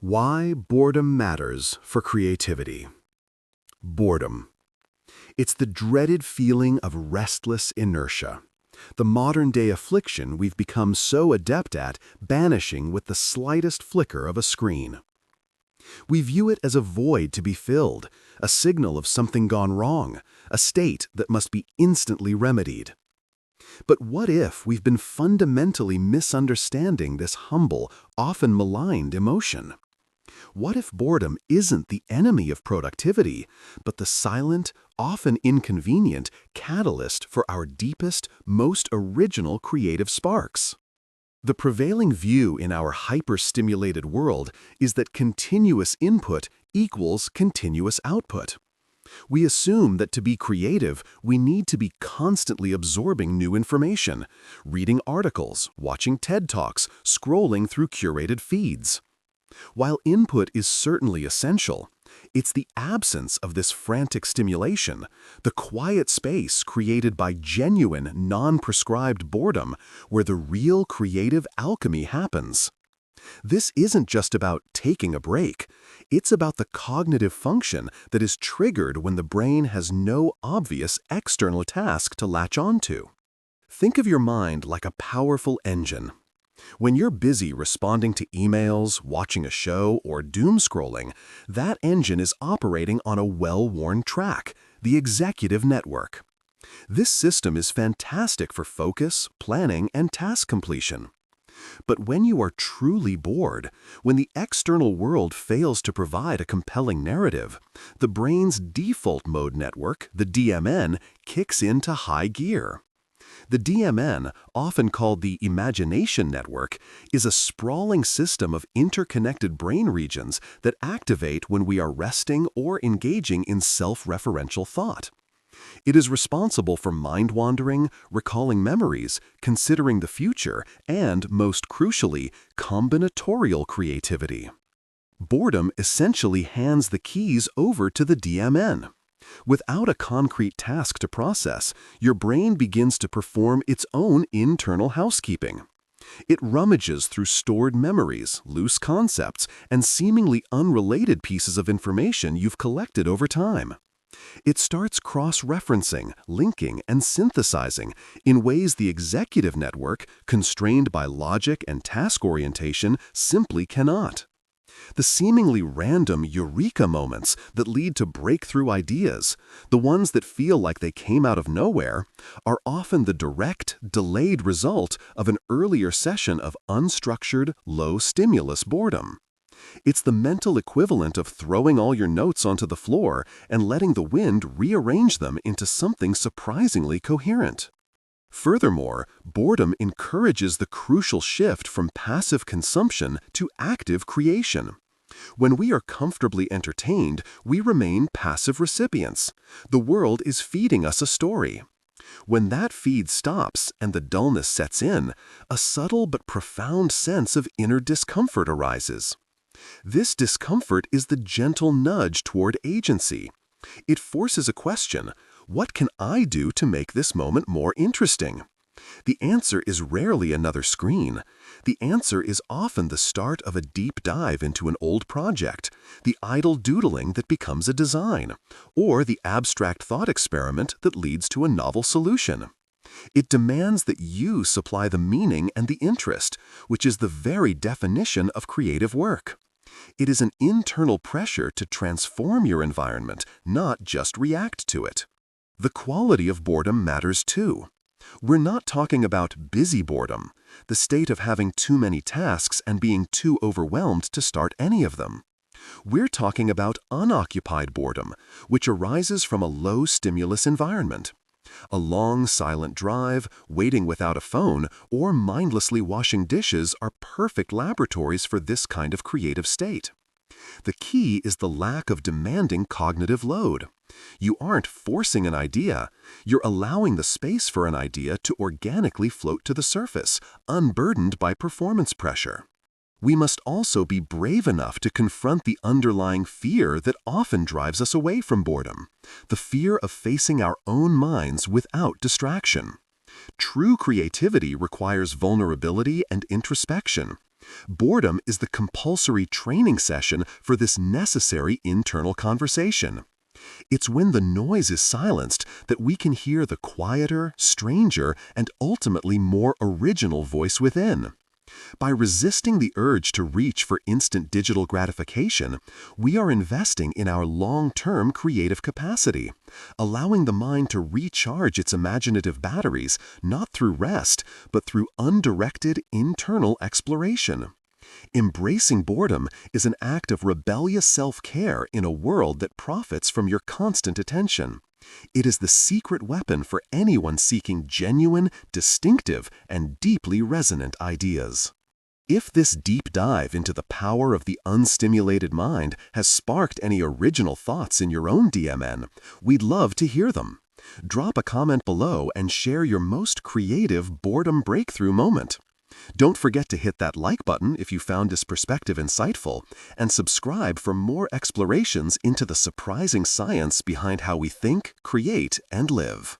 Why boredom matters for creativity. Boredom. It's the dreaded feeling of restless inertia. The modern-day affliction we've become so adept at banishing with the slightest flicker of a screen. We view it as a void to be filled, a signal of something gone wrong, a state that must be instantly remedied. But what if we've been fundamentally misunderstanding this humble, often maligned emotion? What if boredom isn't the enemy of productivity, but the silent, often inconvenient catalyst for our deepest, most original creative sparks? The prevailing view in our hyper-stimulated world is that continuous input equals continuous output. We assume that to be creative, we need to be constantly absorbing new information, reading articles, watching TED Talks, scrolling through curated feeds. While input is certainly essential, it's the absence of this frantic stimulation, the quiet space created by genuine, non-prescribed boredom, where the real creative alchemy happens. This isn't just about taking a break. It's about the cognitive function that is triggered when the brain has no obvious external task to latch onto. Think of your mind like a powerful engine. When you're busy responding to emails, watching a show, or doom scrolling, that engine is operating on a well-worn track, the executive network. This system is fantastic for focus, planning, and task completion. But when you are truly bored, when the external world fails to provide a compelling narrative, the brain's default mode network, the DMN, kicks into high gear. The DMN, often called the imagination network, is a sprawling system of interconnected brain regions that activate when we are resting or engaging in self-referential thought. It is responsible for mind-wandering, recalling memories, considering the future, and, most crucially, combinatorial creativity. Boredom essentially hands the keys over to the DMN. Without a concrete task to process, your brain begins to perform its own internal housekeeping. It rummages through stored memories, loose concepts, and seemingly unrelated pieces of information you've collected over time. It starts cross-referencing, linking, and synthesizing in ways the executive network, constrained by logic and task orientation, simply cannot. The seemingly random eureka moments that lead to breakthrough ideas, the ones that feel like they came out of nowhere, are often the direct, delayed result of an earlier session of unstructured, low-stimulus boredom. It's the mental equivalent of throwing all your notes onto the floor and letting the wind rearrange them into something surprisingly coherent. Furthermore, boredom encourages the crucial shift from passive consumption to active creation. When we are comfortably entertained, we remain passive recipients. The world is feeding us a story. When that feed stops and the dullness sets in, a subtle but profound sense of inner discomfort arises. This discomfort is the gentle nudge toward agency. It forces a question: what can I do to make this moment more interesting? The answer is rarely another screen. The answer is often the start of a deep dive into an old project, the idle doodling that becomes a design, or the abstract thought experiment that leads to a novel solution. It demands that you supply the meaning and the interest, which is the very definition of creative work. It is an internal pressure to transform your environment, not just react to it. The quality of boredom matters too. We're not talking about busy boredom, the state of having too many tasks and being too overwhelmed to start any of them. We're talking about unoccupied boredom, which arises from a low-stimulus environment. A long, silent drive, waiting without a phone, or mindlessly washing dishes are perfect laboratories for this kind of creative state. The key is the lack of demanding cognitive load. You aren't forcing an idea. You're allowing the space for an idea to organically float to the surface, unburdened by performance pressure. We must also be brave enough to confront the underlying fear that often drives us away from boredom, the fear of facing our own minds without distraction. True creativity requires vulnerability and introspection. Boredom is the compulsory training session for this necessary internal conversation. It's when the noise is silenced that we can hear the quieter, stranger, and ultimately more original voice within. By resisting the urge to reach for instant digital gratification, we are investing in our long-term creative capacity, allowing the mind to recharge its imaginative batteries not through rest, but through undirected internal exploration. Embracing boredom is an act of rebellious self-care in a world that profits from your constant attention. It is the secret weapon for anyone seeking genuine, distinctive, and deeply resonant ideas. If this deep dive into the power of the unstimulated mind has sparked any original thoughts in your own DMN, we'd love to hear them. Drop a comment below and share your most creative boredom breakthrough moment. Don't forget to hit that like button if you found this perspective insightful, and subscribe for more explorations into the surprising science behind how we think, create, and live.